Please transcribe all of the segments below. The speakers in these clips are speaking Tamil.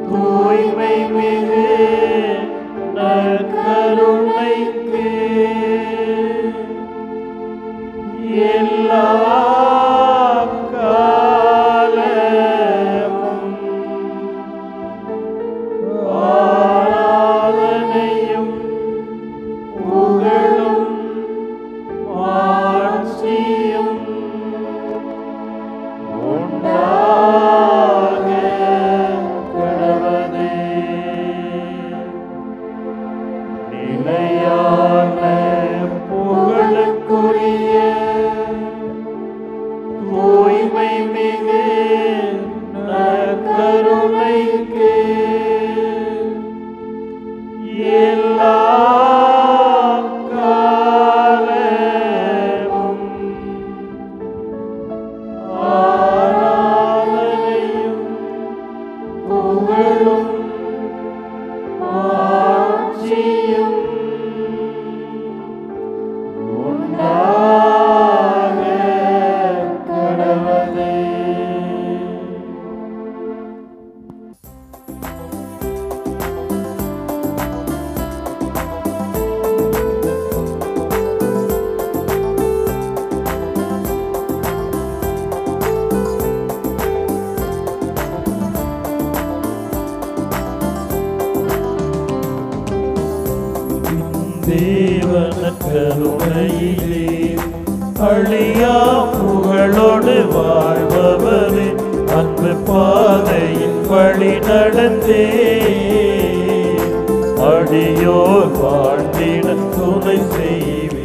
தூய்மை மிகு நற்கருணைக்கு எல்லா காலமும் ஆராதனையும் புகழும் மாட்சியும் உண்டாக கடவது. நிலையான புகழுக்குரிய தூய்மை மிகு நற்கருணைக்கு எல்லா காலமும் ஆராதனையும் புகழும் மாட்சியும் உண்டாக கடவது. தேவன கருணையிலே அழியா புகழோடு வாழ்பவரே, அன்பு பாதையில் வழி நடந்தே அடியோர் வாழ்ந்திட துணை செய்வீர்.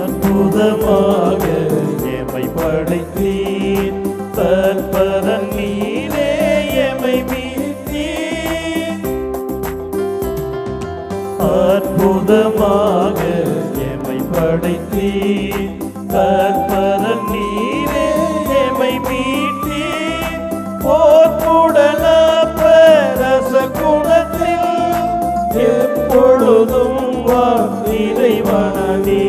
அற்புதமாக எமை படைத்தீர், தற்பதன் நீரே எமை மீட்டீர். அற்புதமாக எமை படைத்தீர், தற்பதன் நீரே எமை மீட்டீர். போர்க்குடல பரச குணத்தில் எப்பொழுதும் இறைவனே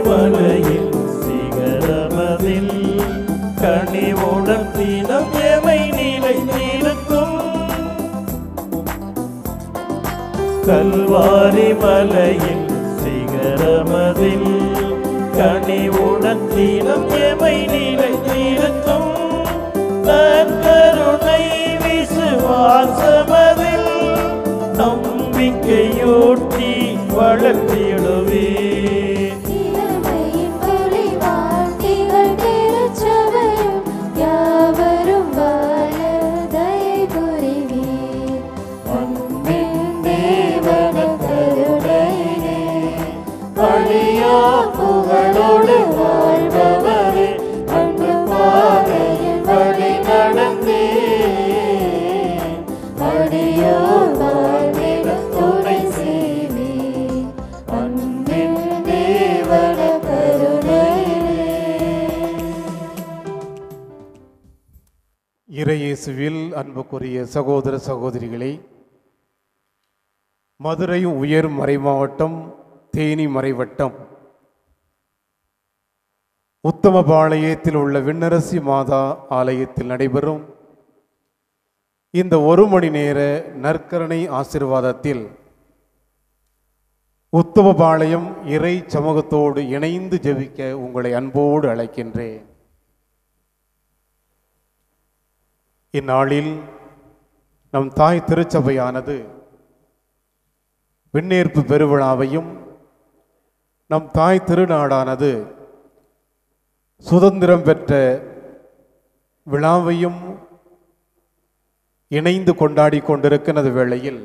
மலையில் சிகரமதில் கனிவுடன் தினம் எமை நிலைத்திருக்கும். கல்வாரி மலையில் சிகரமதில் கனிவுடன் தினம் எமை நிலைத்திருக்கும். நற்கருணை விசுவாசமதில் நம்பிக்கையூட்டி வளர்த்திடுவே. புகழோடு வாழ்பவரே, அன்பு பாதையில் வழி நடந்தே அடியோர் வாழ்ந்திட துணை செய்வே. அன்பின் தேவன கருணையிலே. இறையேசுவில் அன்புக்குரிய சகோதர சகோதரிகளே, மதுரை உயர் மறைமாவட்டம், தேனி மறைவட்டம் உத்தமபாளையத்தில் உள்ள விண்ணரசி மாதா ஆலயத்தில் நடைபெறும் இந்த 1 மணி நேர நற்கருணை ஆசீர்வாதத்தில் உத்தமபாளையம் இறை சமூகத்தோடு இணைந்து ஜெபிக்க உங்களை அன்போடு அழைக்கின்றேன். இந்நாளில் நம் தாய் திருச்சபையானது விண்ணேற்பு பெருவிழாவையும் நம் தாய் திருநாடானது சுதந்திரம் பெற்ற விழாவையும் இணைந்து கொண்டாடி கொண்டிருக்கின்ற வேளையில்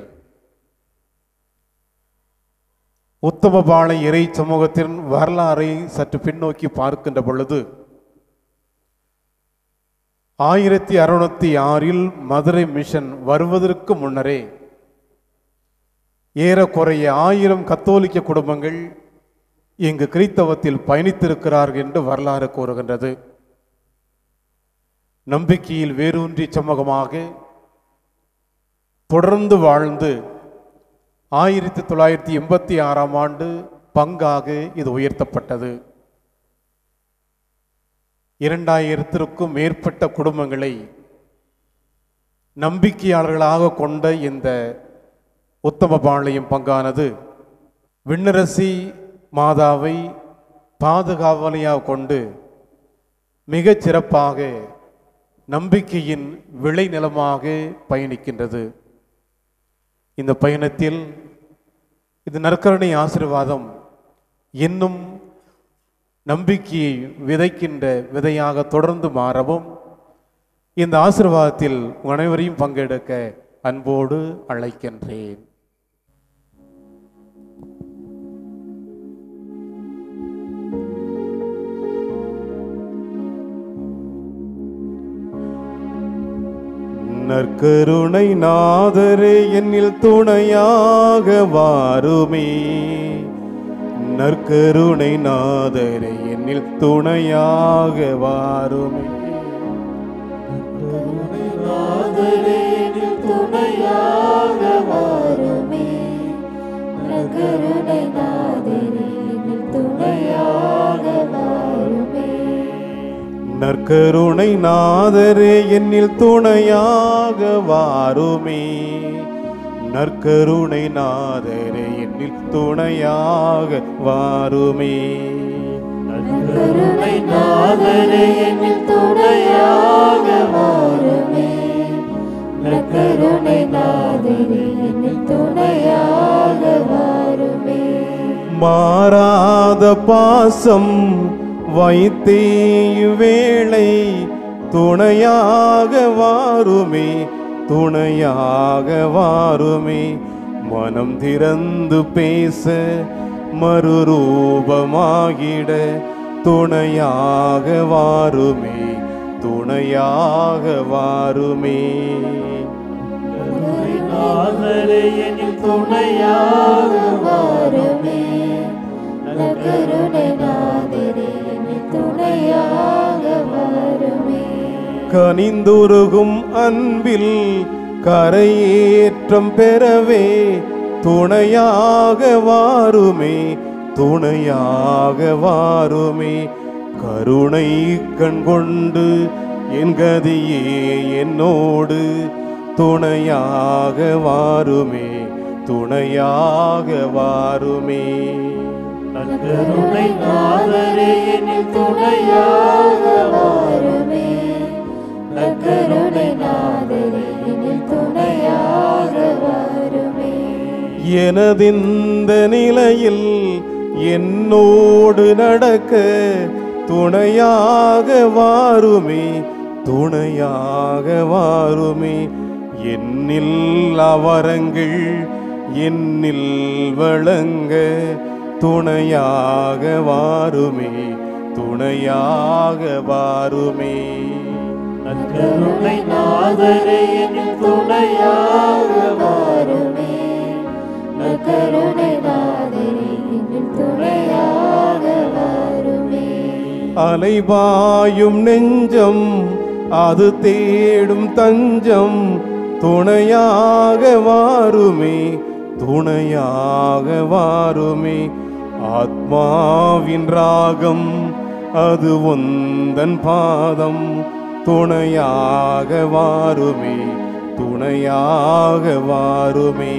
உத்தமபாளையம் இறை சமூகத்தின் வரலாறை சற்று பின்னோக்கி பார்க்கின்ற பொழுது 1606 மதுரை மிஷன் வருவதற்கு முன்னரே ஏறக்குறைய 1000 கத்தோலிக்க குடும்பங்கள் இங்கு கிறிஸ்தவத்தில் பயணித்திருக்கிறார்கள் என்று வரலாறு கூறுகின்றது. நம்பிக்கையில் வேரூன்றி சமூகமாக தொடர்ந்து வாழ்ந்து 1986ஆம் ஆண்டு பங்காக இது உயர்த்தப்பட்டது. 2000க்கும் மேற்பட்ட குடும்பங்களை நம்பிக்கையாளர்களாக கொண்ட இந்த உத்தமபாளையம் பங்கானது விண்ணரசி மாதாவை பாதுகாவலையாக கொண்டு மிகச் சிறப்பாக நம்பிக்கையின் விளைநிலமாக பயணிக்கின்றது. இந்த பயணத்தில் இது நற்கருணை ஆசீர்வாதம் இன்னும் நம்பிக்கையை விதைக்கின்ற விதையாக தொடர்ந்து மாறவும் இந்த ஆசீர்வாதத்தில் அனைவரையும் பங்கெடுக்க அன்போடு அழைக்கின்றேன். நற்கருணை நாதரே என்னில் துணையாக வாருமே, நற்கருணை நாதரே என்னில் துணையாக வாருமே, நற்கருணை நாதரே என்னில் துணையாக வாருமே, நற்கருணை நாதரே என்னில் துணையாக வாருமே, நற்கருணை நாதரே என்னில் துணையாக வாருமே, நற்கருணை நாதரே என்னில் துணையாக வாருமே, நற்கருணை நாதரே என்னில் துணையாக வாருமே, நற்கருணை நாதரே என்னில் துணையாக வாருமே, மாறாத பாசம் வைத்தே வேளை துணையாக வாருமே, துணையாக வாருமே, மனம் திறந்து பேச மறுரூபமாகிட துணையாக வாருமே, துணையாக வாருமே, நற்கருணை நாதரே என்னில் துணையாக வாருமே, நற்கருணை நாதரே என்னில் துணையாக வாருமே, கனிந்துருகும் அன்பில் கரையேற்றம் பெறவே துணையாக வாருமே, துணையாக வாருமே, கருணை கண் கொண்டு என் கதியே என்னோடு துணையாக வாருமே, துணையாக வாருமே, நற்கருணை நாதரே என்னில் துணையாக வாருமே, நற்கருணை நாதரே என்னில் துணையாக வாருமே, எனதிந்த நிலையில் என்னோடு நடக்க துணையாக வாருமே, துணையாக வாருமே, என்னில் அவரங்கள் என்னில் வழங்க துணையாக வாருமே, துணையாக வாருமே, நற்கருணை நாதரே என்னில் துணையாக வாருமே, நற்கருணை நாதரே என்னில் துணையாக வாருமே, அலைபாயும் நெஞ்சம் அது தேடும் தஞ்சம் துணையாக வாருமே, துணையாக வாருமே, ஆத்மாவின் ராகம் அது உந்தன் பாதம் துணையாக வாருமே, துணையாக வாருமே.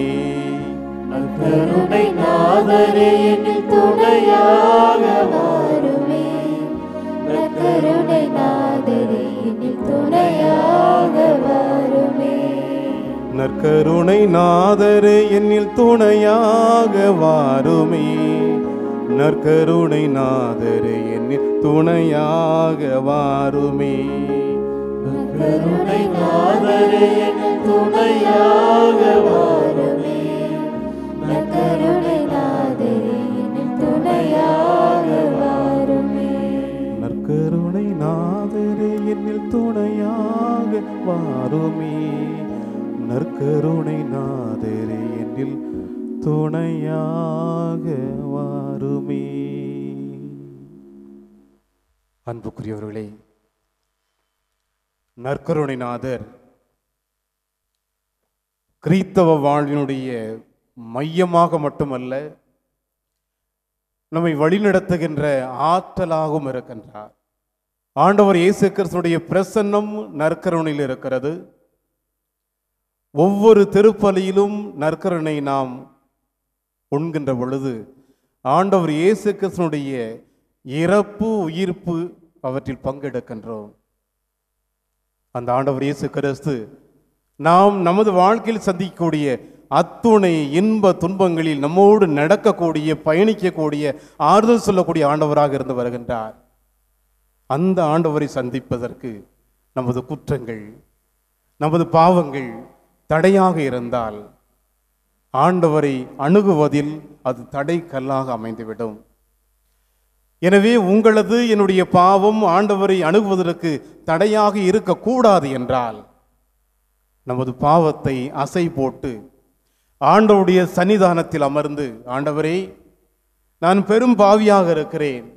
நற்கருணை நாதரே என்னில் துணையாக வாருமே, நற்கருணை நாதரே என்னில் துணையாக வாருமே. நற்கருணை நாதரே என்னில் துணையாக வாருமே, நற்கருணை நாதரே என்னில் துணையாக வாருமே. நற்கருணை நாதரே என்னில் துணையாக வாருமே, நற்கருணை நாதரே என்னில் துணையாக வாருமே. நற்கருணை நாதரே என்னில் துணையாக வாருமே, நற்கருணை நாதரே என்னில் துணையாக வாருமே. அன்புக்குரியவர்களே, நற்கருணை நாதர் கிறிஸ்தவ வாழ்வினுடைய மையமாக மட்டுமல்ல, நம்மை வழிநடத்துகின்ற ஆற்றலாகவும் இருக்கின்றார். ஆண்டவர் இயேசு கிறிஸ்துவினுடைய பிரசன்னம் நற்கருணையில் இருக்கிறது. ஒவ்வொரு திருப்பலியிலும் நற்கருணை நாம் உண்கின்ற பொழுது ஆண்டவர் இயேசு கிறிஸ்துவினுடைய இறப்பு உயிர்ப்பு அவற்றில் பங்கெடுக்கின்றோம். அந்த ஆண்டவர் இயேசு கிறிஸ்து நாம் நமது வாழ்க்கையில் சந்திக்கக்கூடிய அத்துணை இன்ப துன்பங்களில் நம்மோடு நடக்கக்கூடிய, பயணிக்கக்கூடிய, ஆறுதல் சொல்லக்கூடிய ஆண்டவராக இருந்து வருகின்றார். அந்த ஆண்டவரை சந்திப்பதற்கு நமது குற்றங்கள், நமது பாவங்கள் தடையாக இருந்தால் ஆண்டவரை அணுகுவதில் அது தடை கல்லாக அமைந்துவிடும். எனவே உங்களது என்னுடைய பாவம் ஆண்டவரை அணுகுவதற்கு தடையாக இருக்கக்கூடாது என்றால் நமது பாவத்தை அசை போட்டு ஆண்டவருடைய சன்னிதானத்தில் அமர்ந்து, ஆண்டவரே, நான் பெரும் பாவியாக இருக்கிறேன்,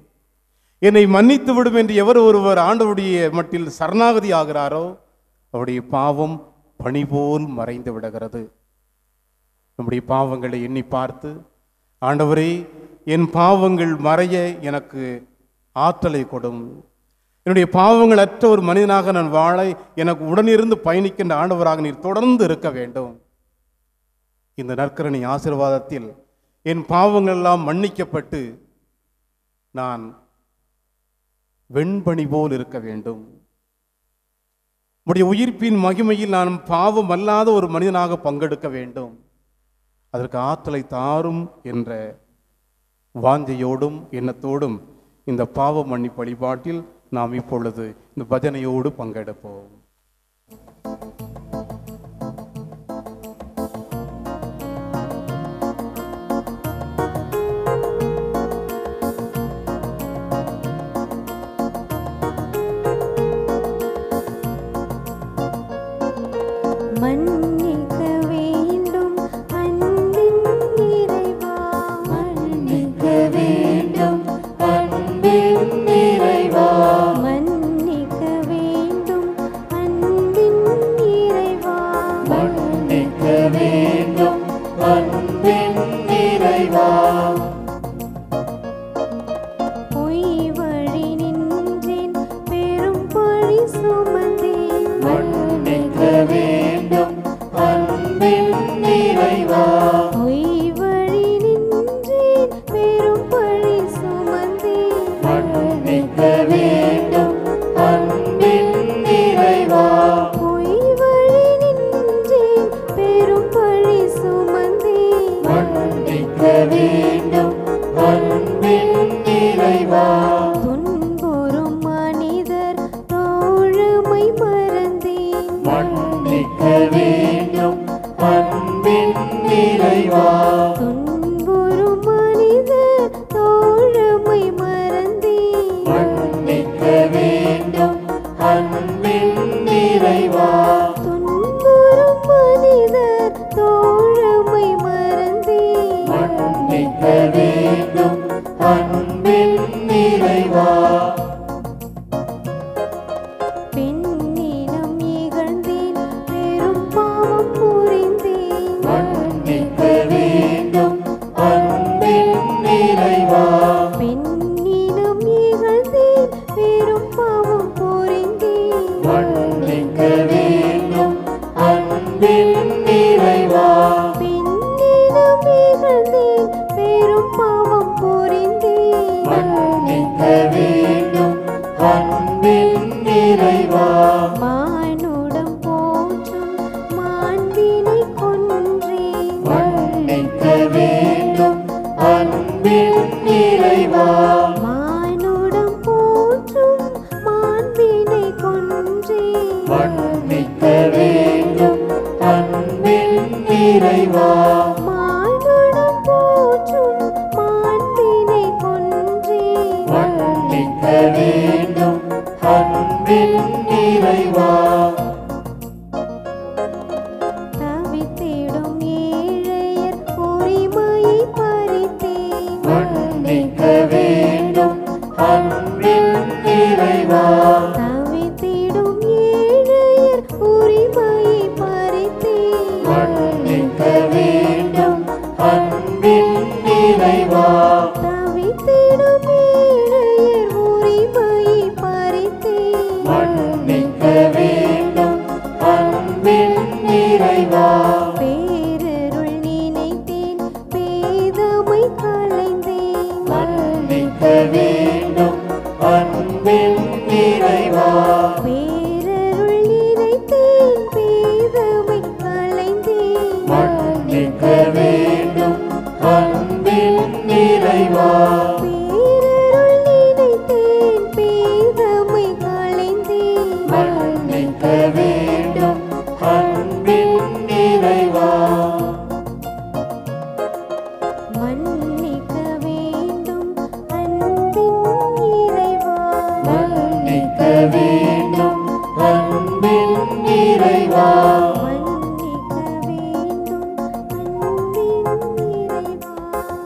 என்னை மன்னித்து விடும் என்று எவர் ஒருவர் ஆண்டவருடைய மட்டில் சரணாகதி ஆகிறாரோ அவருடைய பாவம் பனி போல் மறைந்து விடுகிறது. நம்முடைய பாவங்களை எண்ணி பார்த்து, ஆண்டவரே, என் பாவங்கள் மறைய எனக்கு ஆற்றலை கொடும், என்னுடைய பாவங்கள் அற்ற ஒரு மனிதனாக நான் வாழ எனக்கு உடனிருந்து பயணிக்கின்ற ஆண்டவராக நீர் தொடர்ந்து இருக்க வேண்டும். இந்த நற்கருணை ஆசீர்வாதத்தில் என் பாவங்கள் எல்லாம் மன்னிக்கப்பட்டு நான் வெண்பனி போல் இருக்க வேண்டும். உம்முடைய உயிர்ப்பின் மகிமையில் நான் பாவம் அல்லாத ஒரு மனிதனாக பங்கெடுக்க வேண்டும். அதற்கு ஆற்றலை தாரும் என்ற வாஞ்சையோடும் எண்ணத்தோடும் இந்த பாவ மன்னிப்பு வழிபாட்டில் நாம் இப்பொழுது இந்த பஜனையோடு பங்கெடுப்போம். மன்னிக்க வேண்டும் அன்பின் நிறைவா, மன்னிக்க வேண்டும் அன்பின் நிறைவா, மன்னிக்க வேண்டும் அன்பின் நிறைவா, மன்னிக்க வேண்டும் அன்பின் நிறைவா. பொய் வழி நின்றேன் பெரும் பழி சுமந்தேன், மன்னிக்க வேண்டும் அன்பின் நிறைவா. பொய் வழி நின்றேன் பெரும் பழி சுமந்தேன், மன்னிக்க வேண்டும் அன்பின் நிறைவா. பொய் வழி நின்றேன் பெரும் பழி சுமந்தேன், மன்னிக்க வேண்டும் அன்பின் நிறைவா. துன்புறும் மனிதர் தோழமை மறந்தேன், மன்னிக்க வேண்டும் அன்பின் நிறைவா. துன்புறும் மனிதர் தோழமை மறந்தேன், மன்னிக்க வேண்டும் அன்பின் நிறைவா. துன்புறும் மனிதர் தோழமை மறந்தேன், மன்னிக்க வேண்டும் அன்பின் நிறைவா. விழுந்தேன், பெரும் பாவம் புரிந்தேன். மன்னிக்க வேண்டும் அன்பின் நிறைவா. மானுடம் போற்றும் மாண்பினை கொன்றேன். மன்னிக்க வேண்டும் அன்பின் நிறைவா. மானுடம் போற்றும் மாண்பினை கொன்றேன். மன்னிக்க வேண்டும் அன்பின் நிறைவா. மானுடம் போற்றும் மாண்பினை கொன்றேன். மன்னிக்க வேண்டும் அன்பின் நிறைவா. தவித்திடும் ஏழையர் உரிமையை பறித்தேன். மன்னிக்க வேண்டும் அன்பின் நிறைவா. தவித்திடும் ஏழையர் உரிமையை பறித்தேன். மன்னிக்க வேண்டும் அன்பின் நிறைவா. தவித்திடும் ஏழையர் உரிமையை பறித்தேன். மன்னிக்க வேண்டும் அன்பின் நிறைவா. பேரருள் நினைத்தேன், பேதமை களைந்தேன். மன்னிக்க வேண்டும் அன்பின் நிறைவா. பேரருள் நினைத்தேன், பேதமை களைந்தேன். மன்னிக்க வேண்டும் அன்பின் நிறைவா. பேரருள் நினைத்தேன், பேதமை களைந்தேன். மன்னிக்க வேண்டும் அன்பின் நிறைவா. மன்னிக்க வேண்டும் அன்பின் இறைவா. மன்னிக்க வேண்டும் அன்பின் நிறைவா. மன்னிக்க வேண்டும் அன்பின் இறைவா.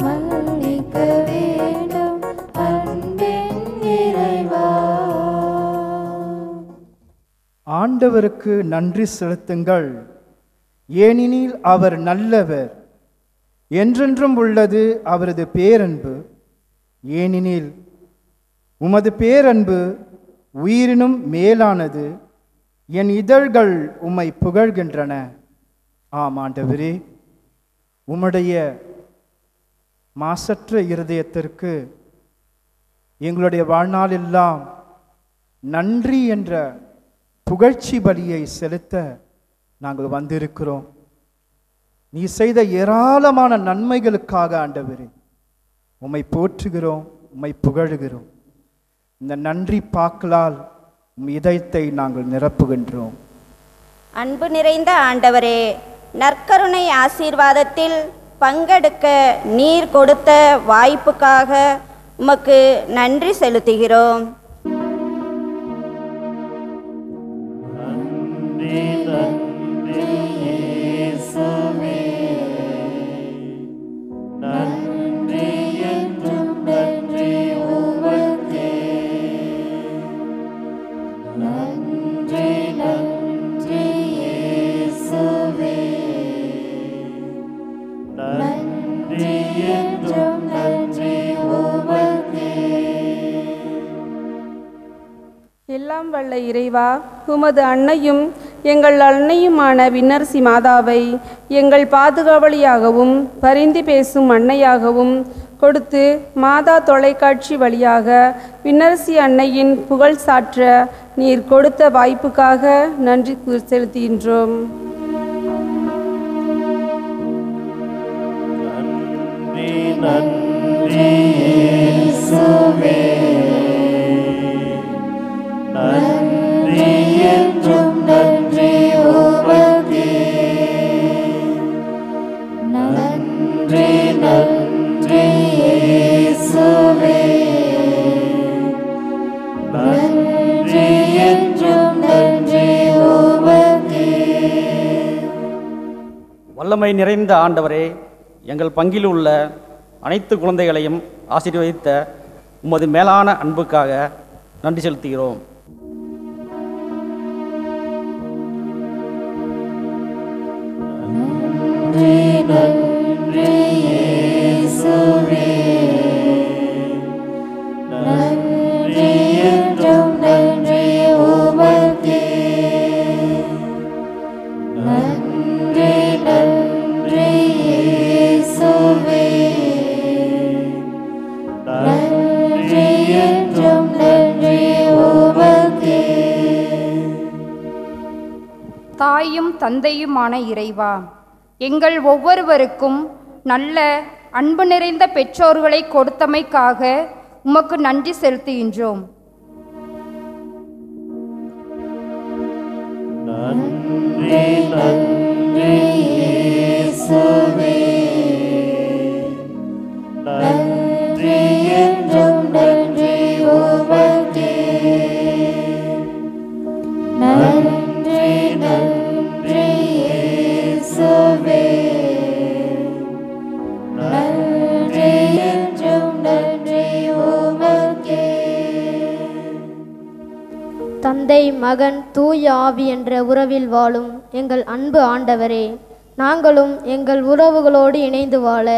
மன்னிக்க வேண்டும் அன்பின் நிறைவா. ஆண்டவருக்கு நன்றி செலுத்துங்கள், ஏனெனில் அவர் நல்லவர், என்றென்றும் உள்ளது அவரது பேரன்பு. ஏனெனில் உமது பேரன்பு உயிரினும் மேலானது, என் இதழ்கள் உம்மை புகழ்கின்றன. ஆம் ஆண்டவரே, உம்முடைய மாசற்ற இருதயத்திற்கு எங்களுடைய வாழ்நாளெல்லாம் நன்றி என்ற புகழ்ச்சி பலியை செலுத்த நாங்கள் வந்திருக்கிறோம். நீ செய்த ஏராளமான நன்மைகளுக்காக ஆண்டவரே உம்மை போற்றுகிறோம், உம்மை புகழுகிறோம். இந்த நன்றி பாக்களால் உம் இதயத்தை நாங்கள் நிரப்புகின்றோம். அன்பு நிறைந்த ஆண்டவரே, நற்கருணை ஆசீர்வாதத்தில் பங்கெடுக்க நீர் கொடுத்த வாய்ப்புக்காக உமக்கு நன்றி செலுத்துகிறோம். நன்றி நன்றி இயேசுவே, நன்றி என்றும் நன்றி உமக்கே. நன்றி நன்றி இயேசுவே, நன்றி என்றும் நன்றி உமக்கே. எல்லாம் வல்ல இறைவா, உமது அன்னையும் எங்கள் அன்னையுமான விண்ணரசி மாதாவை எங்கள் பாதுகாவலியாகவும் பரிந்து பேசும் அன்னையாகவும் கொடுத்து மாதா தொலைக்காட்சி வழியாக விண்ணரசி அன்னையின் புகழ் சாற்ற நீர் கொடுத்த வாய்ப்புக்காக நன்றி செலுத்துகின்றோம். நன்றி நன்றி இயேசுவே, நன்றி என்றும் நன்றி உமக்கே. நன்றி நன்றி இயேசுவே, நன்றி என்றும் நன்றி உமக்கே. வல்லமை நிறைந்த ஆண்டவரே, எங்கள் பங்கில் உள்ள அனைத்து குழந்தைகளையும் ஆசீர்வதித்த உமது மேலான அன்புக்காக நன்றி செலுத்துகிறோம். நன்றி நன்றி இயேசுவே, நன்றி என்றும் நன்றி உமக்கே. நன்றி நன்றி இயேசுவே, தந்தையுமான இறைவா, எங்கள் ஒவ்வொருவருக்கும் நல்ல அன்பு நிறைந்த பெற்றோர்களை கொடுத்தமைக்காக உமக்கு நன்றி செலுத்துகின்றோம். நன்றி நன்றி இயேசுவே, நன்றி என்றும் நன்றி உமக்கே. நன்றி நன்றி இயேசுவே, நன்றி என்றும் நன்றி உமக்கே. தந்தை, மகன், தூய ஆவி என்ற உறவில் வாழும் எங்கள் அன்பு ஆண்டவரே, நாங்களும் எங்கள் உறவுகளோடு இணைந்து வாழ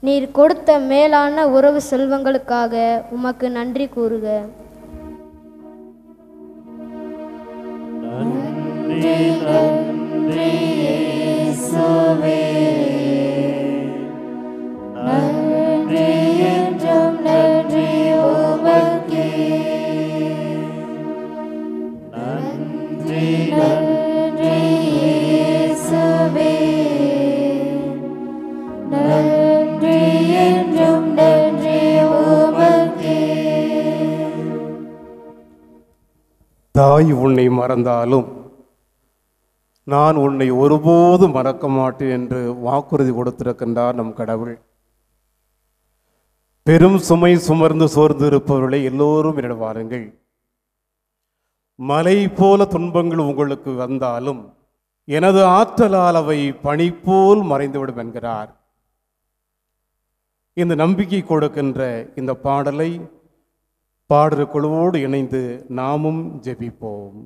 நீர் கொடுத்த மேலான உறவு செல்வங்களுக்காக உமக்கு நன்றி கூறுக. நன்றி நன்றி இயேசுவே, நன்றி என்றும் நன்றி உமக்கே. நன்றி நன்றி இயேசுவே, நன்றி என்றும் நன்றி உமக்கே. தாய் உன்னை மறந்தாலும் நான் உன்னை ஒருபோதும் மறக்க மாட்டேன் என்று வாக்குறுதி கொடுத்திருக்கின்றார் நம் கடவுள். பெரும் சுமை சுமர்ந்து சோர்ந்து இருப்பவர்களை எல்லோரும் என்னிடம் வாருங்கள். மலை போல துன்பங்கள் உங்களுக்கு வந்தாலும் எனது ஆற்றலால் அவை பனி போல் மறைந்துவிடும் என்கிறார். இந்த நம்பிக்கை கொடுக்கின்ற இந்த பாடலை பாடல் குழுவோடு இணைந்து நாமும் ஜெபிப்போம்.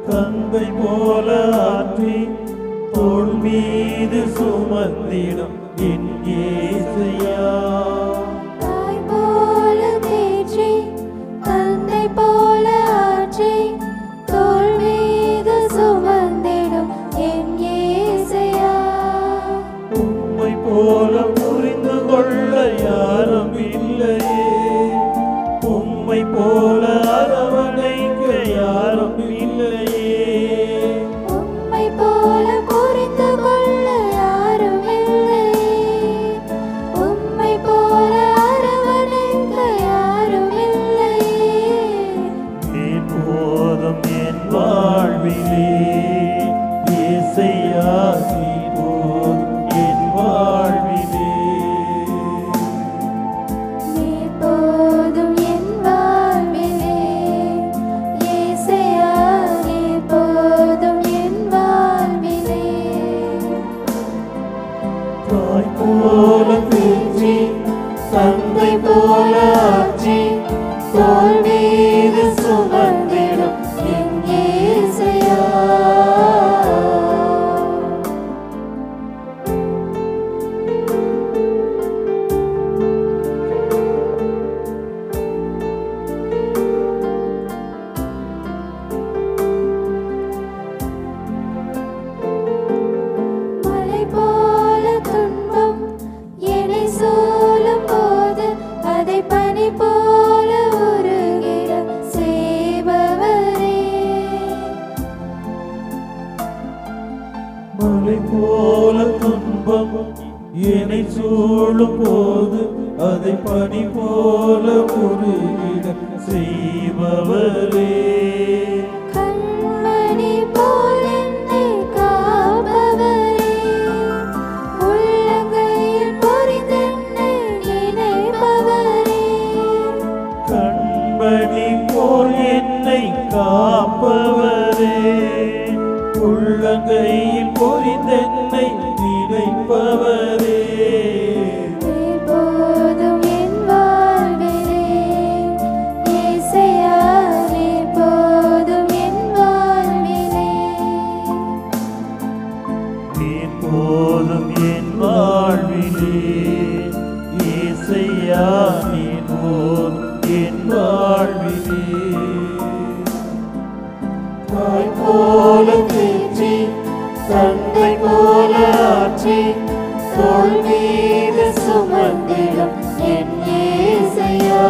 தந்தை போல ஆற்றி தோள் மீது சுமந்திடும் என் இயேசையா. தாய் போல தேற்றி, தந்தை போல ஆற்றி, தோள் மீது சுமந்திடும் என் இயேசையா. உம்மை போல புரிந்து கொள்ள யாரும் இல்லையே, உம்மை போல அரவணைக்க யாரும் இல்லையே. உம்மை போல புரிந்து கொள்ள யாரும் இல்லையே, உம்மை போல அரவணைக்க யாரும் இல்லையே. நீ போதும் என் வாழ்விலே இயேசையா, நீ போதும் என் வாழ்விலே. நீ போதும் என் வாழ்விலே இயேசையா, நீ போதும் என் வாழ்விலே. தாய் போல தேற்றி, தந்தை போல ஆற்றி, தோள் மீது சுமந்திடும் என் இயேசையா. மலை போல துன்பம் என்னை சூழும் போது அதை பனி போல உருகிட செய்பவரே. மலை போல துன்பம் என்னை சூழும் போது அதை பனி போல உருகிட செய்பவரே. கண்மணி போல் என்னை காப்பவரே, உள்ளங்கையில் பொறித்தென்னை நினைப்பவரே. கண்மணி போல் என்னை காப்பவரே, உள்ளங்கையில் பொறித்தென்னை நினைப்பவரே. நீ போதும் என் வாழ்விலே இயேசையா, நீ போதும் என் வாழ்விலே. நீ போதும் நீ போதும் என் வாழ்விலே. தாய் போல தேற்றி தந்தை போல ஆற்றி தோள் மீது சுமந்திடும் என் இயேசையா.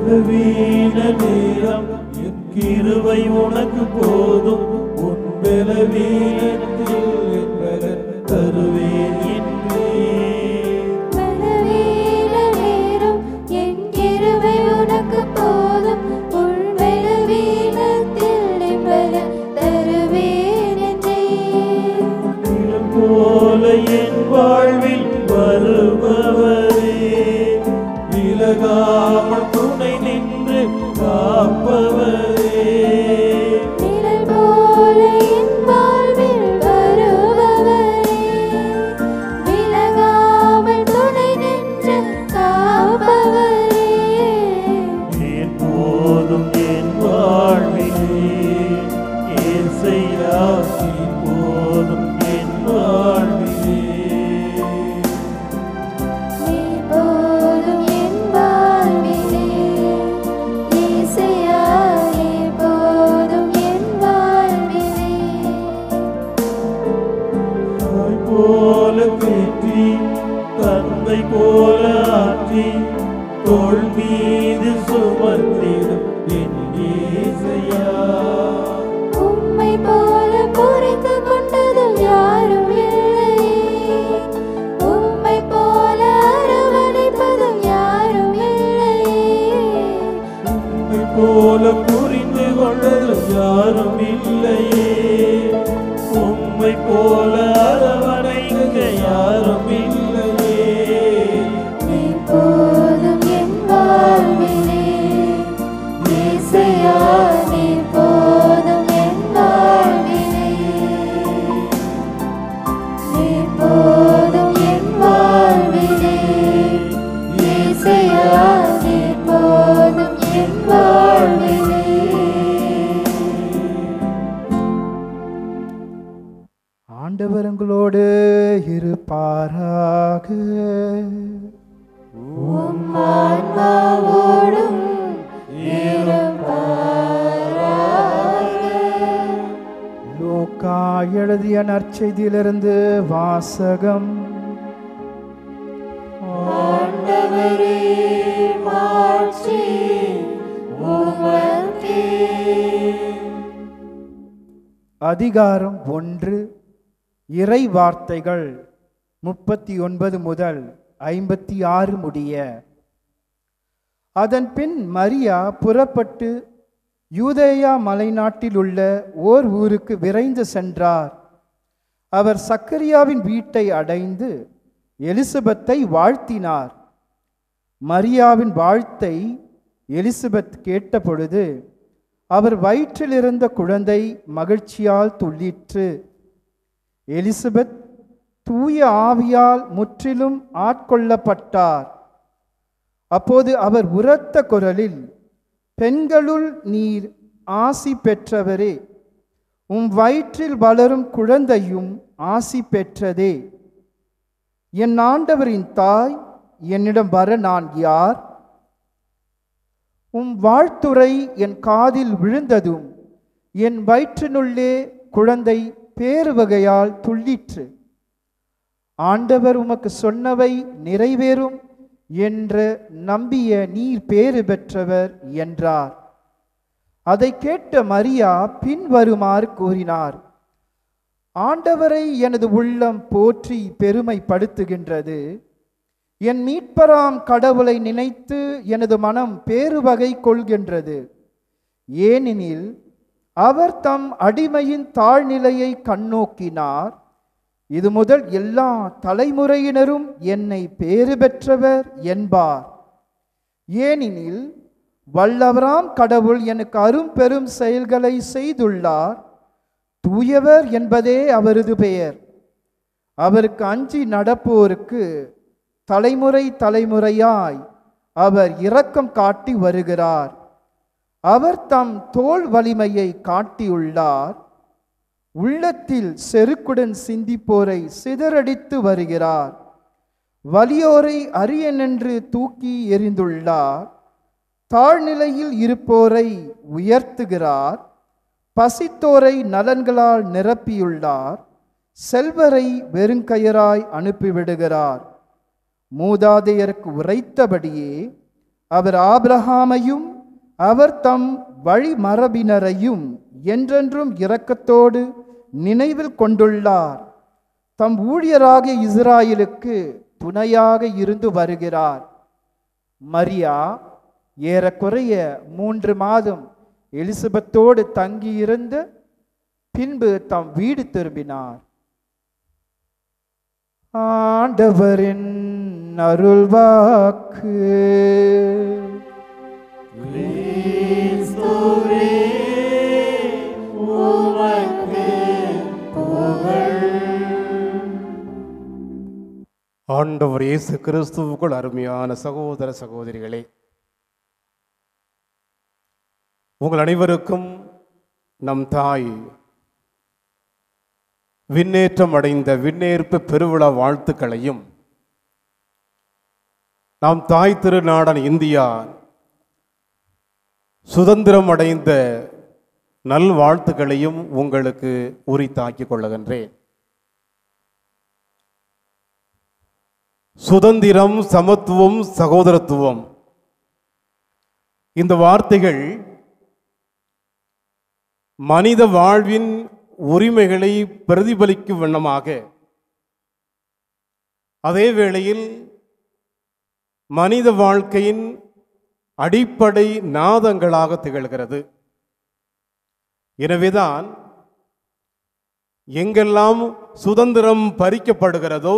பலவீன நேரம் என் கிருபை உனக்கு போதும். உன் பலவீனத்தில் என் பலன் தருவேன் என்றேன். பலவீன நேரம் என் கிருபை உனக்கு போதும். உன் பலவீனத்தில் என் பலன் தருவேன் என்றேன். நிழல் போல என் வாழ்வில் வருபவரே, விலகாமல் துணை நின்று காப்பவரே. நிழல் போல என் வாழ்வில் வருபவரே, விலகாமல் துணை நின்று காப்பவரே. நீர் போதும் என் வாழ்விலே, இயேசையா நீர் போதும் என் வாழ்விலே. நீர் போதும் என் வாழ்விலே, இயேசையா நீர் போதும் என் வாழ்விலே. தாய் போல தேற்றி தந்தை போல ஆற்றி தோள் மீது சுமந்திடும் என் இயேசையா. உம்மை போல புரிந்து கொண்டதும் யாரும் இல்லையே, உம்மை போல அரவணைப்பதும் யாரும் இல்லையே. உம்மை போல புரிந்து கொண்டது யாரும் இல்லையே, உம்மை போல அரவணைக்க யாரும் இல்லையே. நீர் போதும் என் வாழ்விலே, இயேசையா நீர் போதும் என் வாழ்விலே. நீர் போதும் என் வாழ்விலே, இயேசையா நீர் போதும் என் வாழ்விலே. ஆண்டவர் உங்களோடு இருப்பாராக. உம் ஆன்மாவோடும் இருப்பாராக. லூக்கா எழுதிய நற்செய்தியிலிருந்து வாசகம். ஆண்டவரே மாட்சி உமக்கே. அதிகாரம் 1, இறை வார்த்தைகள் 39 முதல் 56 முடிய. அதன் பின் மரியா புறப்பட்டு யூதேயா மலைநாட்டில் உள்ள ஓர் ஊருக்கு விரைந்து சென்றார். அவர் சக்கரியாவின் வீட்டை அடைந்து எலிசபெத்தை வாழ்த்தினார். மரியாவின் வாழ்த்தை எலிசபெத் கேட்டபொழுது அவர் வயிற்றில் இருந்த குழந்தை மகிழ்ச்சியால் துள்ளிற்று. எலிசபெத் தூய ஆவியால் முற்றிலும் ஆட்கொள்ளப்பட்டார். அப்போது அவர் உரத்த குரலில், பெண்களுள் நீர் ஆசி பெற்றவரே, உம் வயிற்றில் வளரும் குழந்தையும் ஆசி பெற்றதே. என் ஆண்டவரின் தாய், என்னிடம் வர நான் யார்? உம் வாழ்த்துரை என் காதில் விழுந்ததும் என் வயிற்றினுள்ளே குழந்தை பேருவகையால் துள்ளிற்று. ஆண்டவர் உமக்கு சொன்னவை நிறைவேறும் என்று நம்பிய நீர் பேறு பெற்றவர் என்றார். அதை கேட்ட மரியா பின்வருமாறு கூறினார்: ஆண்டவரை எனது உள்ளம் போற்றி பெருமைப்படுத்துகின்றது. என் மீட்பராம் கடவுளை நினைத்து எனது மனம் பேருவகை கொள்கின்றது. ஏனெனில் அவர் தம் அடிமையின் தாழ்நிலையை கண்ணோக்கினார். இது முதல் எல்லா தலைமுறையினரும் என்னை பேறு பெற்றவர் என்பார். ஏனெனில் வல்லவராம் கடவுள் எனக்கு அரும் பெரும் செயல்களை செய்துள்ளார். தூயவர் என்பதே அவரது பெயர். அவருக்கு அஞ்சி நடப்போருக்கு தலைமுறை தலைமுறையாய் அவர் இரக்கம் காட்டி வருகிறார். அவர் தம் தோள் வலிமையை காட்டியுள்ளார். உள்ளத்தில் செருக்குடன் சிந்திப்போரை சிதறடித்து வருகிறார். வலியோரை அரியனென்று தூக்கி எறிந்துள்ளார். தாழ்நிலையில் இருப்போரை உயர்த்துகிறார். பசித்தோரை நலன்களால் நிரப்பியுள்ளார். செல்வரை வெறுங்கயராய் அனுப்பிவிடுகிறார். மூதாதையருக்கு உரைத்தபடியே அவர் ஆபிரகாமையும் அவர் தம் வழிமரபினரையும் என்றென்றும் இரக்கத்தோடு நினைவில் கொண்டுள்ளார். தம் ஊழியராகிய இஸ்ராயேலுக்கு துணையாக இருந்து வருகிறார். மரியா ஏறக்குறைய 3 மாதம் எலிசபெத்தோடு தங்கியிருந்து பின்பு தம் வீடு திரும்பினார். ஆண்டவரின் அருள்வாக்கு. ஆண்டவர் இயேசு கிறிஸ்துவுக்குள் அருமையான சகோதர சகோதரிகளே, உங்கள் அனைவருக்கும் நம் தாய் விண்ணேற்றம் அடைந்த விண்ணேற்பு பெருவிழா வாழ்த்துக்களையும், நாம் தாய் திருநாடான இந்தியா சுதந்திரம் அடைந்த நல் வாழ்த்துக்களையும் உங்களுக்கு உரித்தாக்கிக் கொள்ளுகின்றேன். சுதந்திரம், சமத்துவம், சகோதரத்துவம், இந்த வார்த்தைகள் மனித வாழ்வின் உரிமைகளை பிரதிபலிக்கும் வண்ணமாக, அதே வேளையில் மனித வாழ்க்கையின் அடிப்படை நாதங்களாக திகழ்கிறது. எனவேதான் எங்கெல்லாம் சுதந்திரம் பறிக்கப்படுகிறதோ,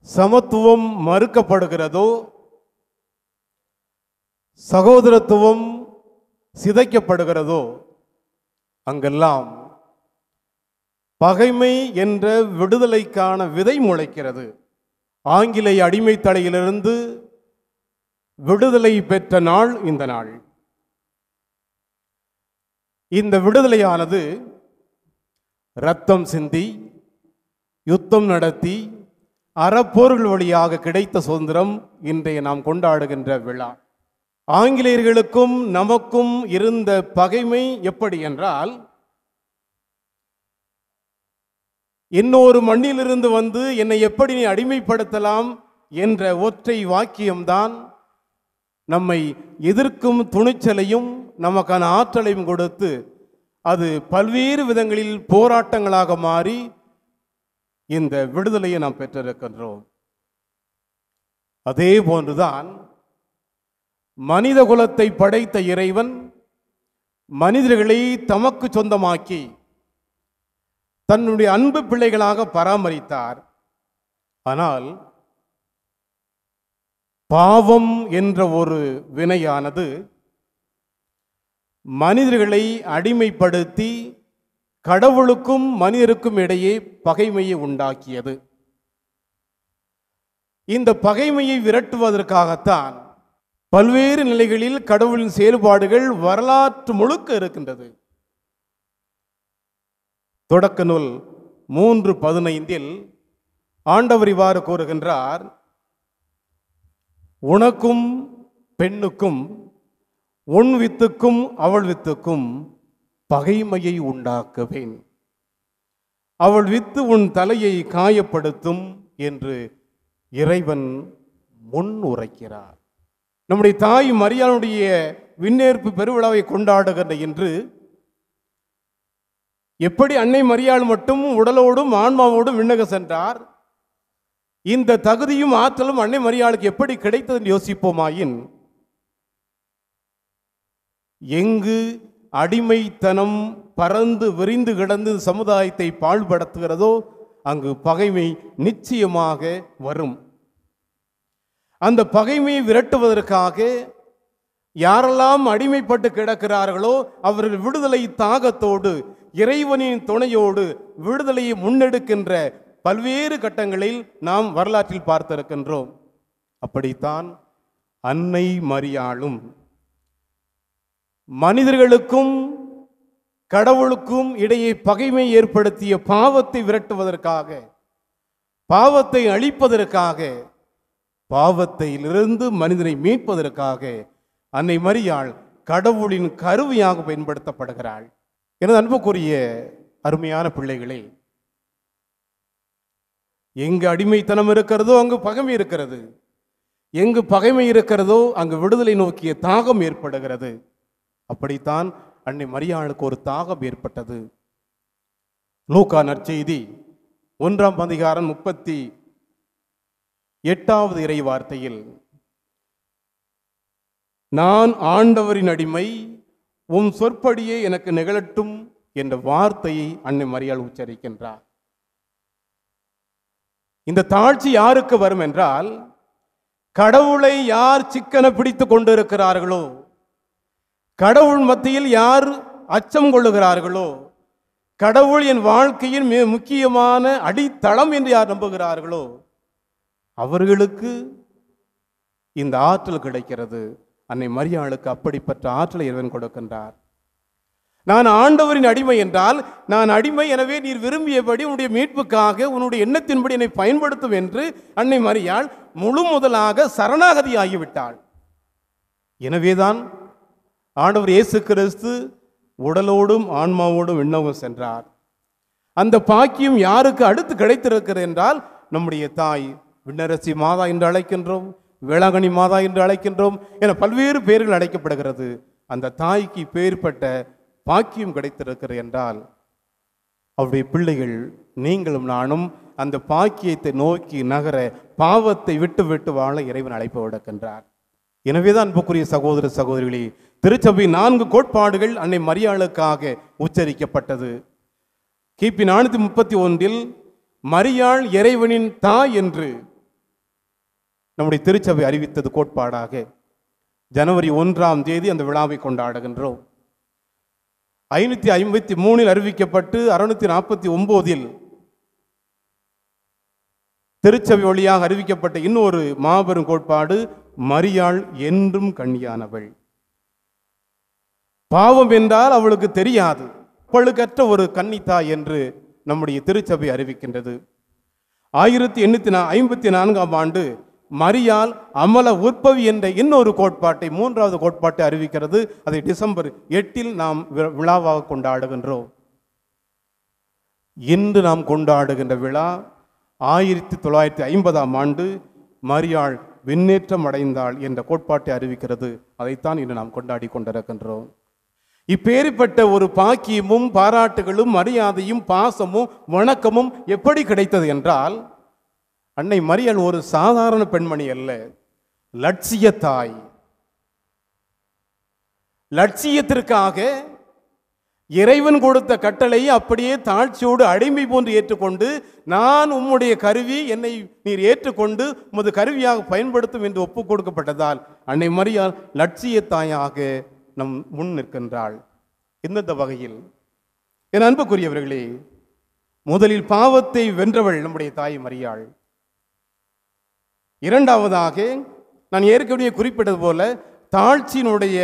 சமத்துவம் மறுக்கப்படுகிறதோ, சகோதரத்துவம் சிதைக்கப்படுகிறதோ, அங்கெல்லாம் பகைமை என்ற விடுதலைக்கான விதை முளைக்கிறது. ஆங்கிலேய அடிமை தலையிலிருந்து விடுதலை பெற்ற நாள் இந்த நாள். இந்த விடுதலையானது இரத்தம் சிந்தி, யுத்தம் நடத்தி, அறப்போர்கள் வழியாக கிடைத்த சுதந்திரம் இன்றைய நாம் கொண்டாடுகின்ற விழா. ஆங்கிலேயர்களுக்கும் நமக்கும் இருந்த பகைமை எப்படி என்றால், இன்னொரு மண்ணிலிருந்து வந்து என்னை எப்படி நீ அடிமைப்படுத்தலாம் என்ற ஒற்றை வாக்கியம்தான் நம்மை எதிர்க்கும் துணிச்சலையும் நமக்கான ஆற்றலையும் கொடுத்து, அது பல்வேறு விதங்களில் போராட்டங்களாக மாறி இந்த விடுதலையை நாம் பெற்றிருக்கின்றோம். அதே போன்றுதான் மனித குலத்தை படைத்த இறைவன் மனிதர்களை தமக்கு சொந்தமாக்கி தன்னுடைய அன்பு பிள்ளைகளாக பராமரித்தார். ஆனால் பாவம் என்ற ஒரு வினையானது மனிதர்களை அடிமைப்படுத்தி கடவுளுக்கும் மனிதருக்கும் இடையே பகைமையை உண்டாக்கியது. இந்த பகைமையை விரட்டுவதற்காகத்தான் பல்வேறு நிலைகளில் கடவுளின் செயல்பாடுகள் வரலாற்று முழுக்க இருக்கின்றது. தொடக்க நூல் 3:15 ஆண்டவர் இவ்வாறு கூறுகின்றார், உனக்கும் பெண்ணுக்கும் உன் வித்துக்கும் அவள் வித்துக்கும் பகைமையை உண்டாக்குவேன், அவள் வித்து உன் தலையை காயப்படுத்தும் என்று இறைவன் முன் உரைக்கிறார். நம்முடைய தாய் மரியாளுடைய விண்ணேற்பு பெருவிழாவை கொண்டாடுகின்ற இன்று எப்படி அன்னை மரியாள் மட்டும் உடலோடும் ஆன்மாவோடும் விண்ணக சென்றார், இந்த தகுதியும் ஆற்றலும் அன்னை மரியாளுக்கு எப்படி கிடைத்தது என்று யோசிப்போமாயின், எங்கு அடிமைத்தனம் பறந்து விரிந்து கிடந்து சமுதாயத்தை பாழ்படுத்துகிறதோ அங்கு பகைமை நிச்சயமாக வரும். அந்த பகைமையை விரட்டுவதற்காக யாரெல்லாம் அடிமைப்பட்டு கிடக்கிறார்களோ அவர்கள் விடுதலை தாகத்தோடு இறைவனின் துணையோடு விடுதலையை முன்னெடுக்கின்ற பல்வேறு கட்டங்களில் நாம் வரலாற்றில் பார்த்திருக்கின்றோம். அப்படித்தான் அன்னை மரியாளும் மனிதர்களுக்கும் கடவுளுக்கும் இடையே பகைமை ஏற்படுத்திய பாவத்தை விரட்டுவதற்காக, பாவத்தை அழிப்பதற்காக, பாவத்திலிருந்து மனிதனை மீட்பதற்காக அன்னை மரியாள் கடவுளின் கருவியாக பயன்படுத்தப்படுகிறாள். எனது அன்புக்குரிய அருமையான பிள்ளைகளே, எங்கு அடிமைத்தனம் இருக்கிறதோ அங்கு பகைமை இருக்கிறது, எங்கு பகைமை இருக்கிறதோ அங்கு விடுதலை நோக்கிய தாகம் ஏற்படுகிறது. அப்படித்தான் அன்னை மரியாளுக்கு ஒரு தாகம் ஏற்பட்டது. லூக்கா நற்செய்தி 1ஆம் அதிகாரம் 38வது இறை வார்த்தையில், நான் ஆண்டவரின் அடிமை, உம் சொற்படியே எனக்கு நிகழட்டும் என்ற வார்த்தையை அன்னை மரியாள் உச்சரிக்கின்றார். இந்த தாழ்ச்சி யாருக்கு வரும் என்றால், கடவுளை யார் சிக்கன பிடித்து கொண்டிருக்கிறார்களோ, கடவுள் மத்தியில் யார் அச்சம் கொள்ளுகிறார்களோ, கடவுள் என் வாழ்க்கையின் மிக முக்கியமான அடித்தளம் என்று யார் நம்புகிறார்களோ அவர்களுக்கு இந்த ஆற்றல் கிடைக்கிறது. அன்னை மரியாளுக்கு அப்படிப்பட்ட ஆற்றலை இறைவன் கொடுக்கின்றார். நான் ஆண்டவரின் அடிமை என்றால், நான் அடிமை, எனவே நீர் விரும்பியபடி உன்னுடைய மீட்புக்காக உன்னுடைய எண்ணத்தின்படி என்னை பயன்படுத்தும் என்று அன்னை மரியாள் முழு முதலாக சரணாகதி ஆகிவிட்டாள். எனவேதான் ஆண்டவர் இயேசு கிறிஸ்து உடலோடும் ஆன்மாவோடும் விண்ணகம் சென்றார். அந்த பாக்கியம் யாருக்கு அடுத்து கிடைத்திருக்கிறது என்றால், நம்முடைய தாய் விண்ணரசி மாதா என்று அழைக்கின்றோம், வேளாங்கண்ணி மாதா என்று அழைக்கின்றோம் என பல்வேறு பெயர்கள் அழைக்கப்படுகிறது. அந்த தாய்க்கு பேர்பட்ட பாக்கியம் கிடைத்திருக்கிறது என்றால், அவருடைய பிள்ளைகள் நீங்களும் நானும் அந்த பாக்கியத்தை நோக்கி நகர, பாவத்தை விட்டு விட்டு வாழ இறைவன் அழைப்பு விடுக்கின்றார். எனவேதான் அன்புக்குரிய சகோதர சகோதரிகளே, திருச்சபை 4 கோட்பாடுகள் அன்னை மரியாளுக்காக உச்சரிக்கப்பட்டது. கிபி 431 மரியாள் இறைவனின் தாய் என்று நம்முடைய திருச்சபை அறிவித்தது கோட்பாடாக. ஜனவரி 1ஆம் தேதி அந்த விழாவை கொண்டாடுகின்றோம். 553 அறிவிக்கப்பட்டு 649 திருச்சபை வழியாக அறிவிக்கப்பட்ட இன்னொரு மாபெரும் கோட்பாடு, மரியாள் என்றும் கன்னியானவள். பாவம் என்றால் அவளுக்கு தெரியாது, பழுக்கற்ற ஒரு கன்னித்தாய் என்று நம்முடைய திருச்சபை அறிவிக்கின்றது. 1854ஆம் ஆண்டு மரியாள் அமல உற்பவி என்ற இன்னொரு கோட்பாட்டை, 3வது கோட்பாட்டை அறிவிக்கிறது. அதை டிசம்பர் 8 நாம் விழாவாக கொண்டாடுகின்றோம். இன்று நாம் கொண்டாடுகின்ற விழா 1950ஆம் ஆண்டு மரியாள் விண்ணேற்றம் அடைந்தாள் என்ற கோட்பாட்டை அறிவிக்கிறது. அதைத்தான் இன்று நாம் கொண்டாடி கொண்டிருக்கின்றோம். இப்பேற்பட்ட ஒரு பாக்கியமும் பாராட்டுகளும் மரியாதையும் பாசமும் வணக்கமும் எப்படி கிடைத்தது என்றால், அன்னை மரியாள் ஒரு சாதாரண பெண்மணி அல்ல, லட்சிய தாய். லட்சியத்திற்காக இறைவன் கொடுத்த கட்டளையை அப்படியே தாழ்ச்சியோடு அடிமை போன்று ஏற்றுக்கொண்டு, நான் உம்முடைய கருவி, என்னை நீர் ஏற்றுக்கொண்டு உமது கருவியாக பயன்படுத்தும் என்று ஒப்புக் கொடுக்கப்பட்டதால் அன்னை மரியாள் லட்சிய தாயாக நம் முன் நிற்கின்றாள். இந்த வகையில் என் அன்புக்குரியவர்களே, முதலில் பாவத்தை வென்றவள் நம்முடைய தாய் மரியாள். இரண்டாவதாக, நான் ஏற்கனவே குறிப்பிட்டது போல, தாழ்ச்சியினுடைய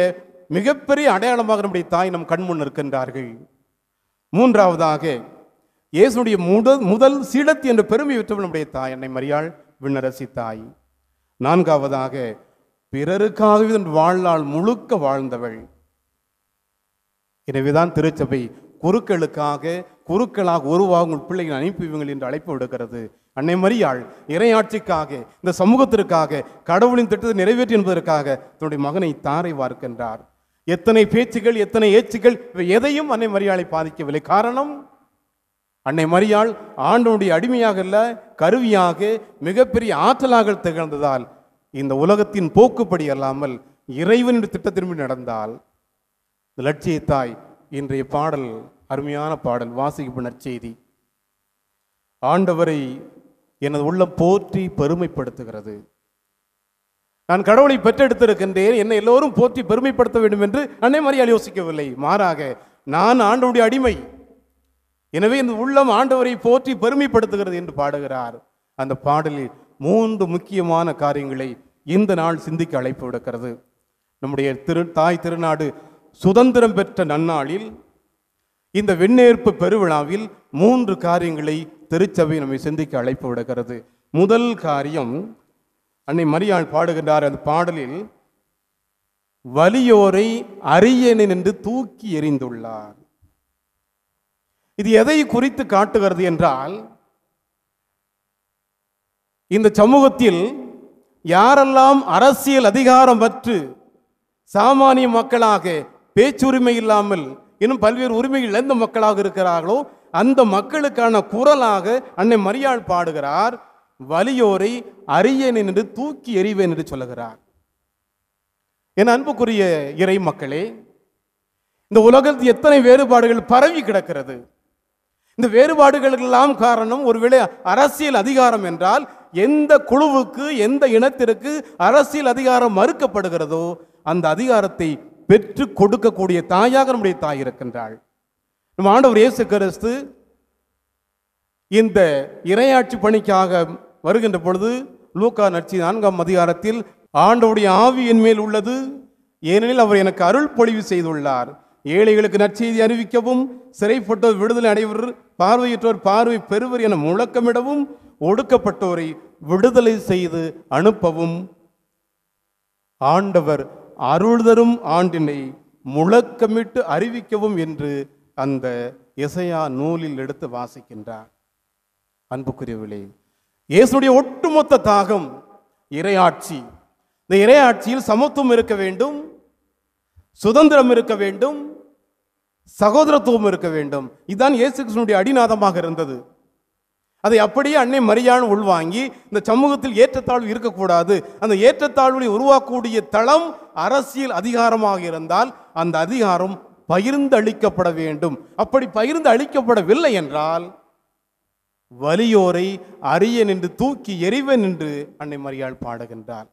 மிகப்பெரிய அடையாளமாக நம்முடைய தாய் நம் கண்முன் இருக்கின்றார்கள். மூன்றாவதாக, இயேசுடைய முதல் சீடத்தி என்ற பெருமை பெற்றவள் நம்முடைய தாய் அன்னை மரியாள், விண்ணரசி தாய். நான்காவதாக, பிறருக்காகவே தன் வாழ்நாள் முழுக்க வாழ்ந்தவள். எனவேதான் திருச்சபை குருக்களாக உருவாக உங்கள் பிள்ளைகள் அனுப்புவீங்கள் என்று அழைப்பு விடுக்கிறது. அன்னை மரியாள் இறையாட்சிக்காக, இந்த சமூகத்திற்காக, கடவுளின் திட்டத்தை நிறைவேற்றி என்பதற்காக தன்னுடைய மகனை தாரை வார்க்கின்றார். எத்தனை பேச்சுகள், எத்தனை ஏச்சுகள், இவை எதையும் அன்னை மரியாளை பாதிக்கவில்லை. காரணம், அன்னை மரியாள் ஆண்டவனுடைய அடிமையாக அல்ல, கருவியாக, மிகப்பெரிய ஆற்றலாக திகழ்ந்ததால் இந்த உலகத்தின் போக்குப்படி அல்லாமல் இறைவனின் திட்டத்தின்படி நடந்தால், லட்சியத்தாய் இன்றைய பாடல் அருமையான பாடல், வாசிக்கும் நற்செய்தி. ஆண்டவரை எனது உள்ளம் போற்றி பெருமைப்படுத்துகிறது. நான் கடவுளை பெற்றெடுத்திருக்கின்றேன், என்னை எல்லோரும் போற்றி பெருமைப்படுத்த வேண்டும் என்று அன்னை மரியாள் யோசிக்கவில்லை. மாறாக, நான் ஆண்டவருடைய அடிமை, எனவே இந்த உள்ளம் ஆண்டவரை போற்றி பெருமைப்படுத்துகிறது என்று பாடுகிறார். அந்த பாடலில் 3 முக்கியமான காரியங்களை இந்த நாள் சிந்திக்க அழைப்பு விடுக்கிறது. நம்முடைய தாய் திருநாடு சுதந்திரம் பெற்ற நன்னாளில் இந்த விண்ணேற்பு பெருவிழாவில் 3 காரியங்களை திருச்சபை நம்மை சிந்திக்க அழைப்பு விடுகிறது. முதல் காரியம், அன்னை மரியாள் பாடுகின்றார் அந்த பாடலில், வலியோரை அரியணை என்று தூக்கி எறிந்துள்ளார். இது எதை குறித்து காட்டுகிறது என்றால், இந்த சமூகத்தில் யாரெல்லாம் அரசியல் அதிகாரம் பெற்று சாமானிய மக்களாக பேச்சுரிமை இல்லாமல் இன்னும் பல்வேறு உரிமைகள் இழந்த மக்களாக இருக்கிறார்களோ அந்த மக்களுக்கான குரலாக அன்னை மரியாள் பாடுகிறார், வலியோரை அரியணை என்று தூக்கி எறிவேன் என்று சொல்லுகிறார். என் அன்புக்குரிய இறை மக்களே, இந்த உலகத்தில் எத்தனை வேறுபாடுகள் பரவி கிடக்கிறது. இந்த வேறுபாடுகளுக்கெல்லாம் காரணம் ஒருவேளை அரசியல் அதிகாரம் என்றால், எந்த குழுவுக்கு எந்த இனத்திற்கு அரசியல் அதிகாரம் மறுக்கப்படுகிறதோ அந்த அதிகாரத்தை பெற்று கொடுக்கக்கூடிய தாயாக நம்முடைய தாய் இருக்கின்றாள். நம் ஆண்டவர் இயேசு கிறிஸ்து இந்த இறையாட்சி பணிக்காக வருகின்ற பொழுது லூக்கா நற்செய்தி 4ஆம் அதிகாரத்தில், ஆண்டவருடைய ஆவி என் மேல் உள்ளது, ஏனெனில் அவர் எனக்கு அருள் பொழிவு செய்துள்ளார், ஏழைகளுக்கு நற்செய்தி அறிவிக்கவும், சிறைப்பட்டோர் விடுதலை அடைவர், பார்வையற்றோர் பார்வை பெறுவர் என முழக்கமிடவும், ஒடுக்கப்பட்டோரை விடுதலை செய்து அனுப்பவும், ஆண்டவர் அருள் தரும் ஆண்டினை முழக்கமிட்டு அறிவிக்கவும் என்று அந்த எசையா நூலில் எடுத்து வாசிக்கின்றார். அன்புக்குரியவர்களே, இயேசுடைய ஒட்டுமொத்த தாகம் இறையாட்சி. இந்த இறையாட்சியில் சமத்துவம் இருக்க வேண்டும், சுதந்திரம் இருக்க வேண்டும், சகோதரத்துவம் இருக்க வேண்டும். இதுதான் இயேசு கிறிஸ்துவினுடைய அடிநாதமாக இருந்தது. அதை அப்படியே அன்னை மரியாள் உள்வாங்கி, இந்த சமூகத்தில் ஏற்றத்தாழ்வு இருக்கக்கூடாது, அந்த ஏற்றத்தாழ்வை உருவாக்கக்கூடிய தளம் அரசியல் அதிகாரமாக இருந்தால் அந்த அதிகாரம் பகிர்ந்து அளிக்கப்பட வேண்டும். அப்படி பகிர்ந்து அளிக்கப்படவில்லை என்றால் வலியோரை அரியன் என்று தூக்கி எறிவன் என்று அன்னை மரியாள் பாடுகின்றார்.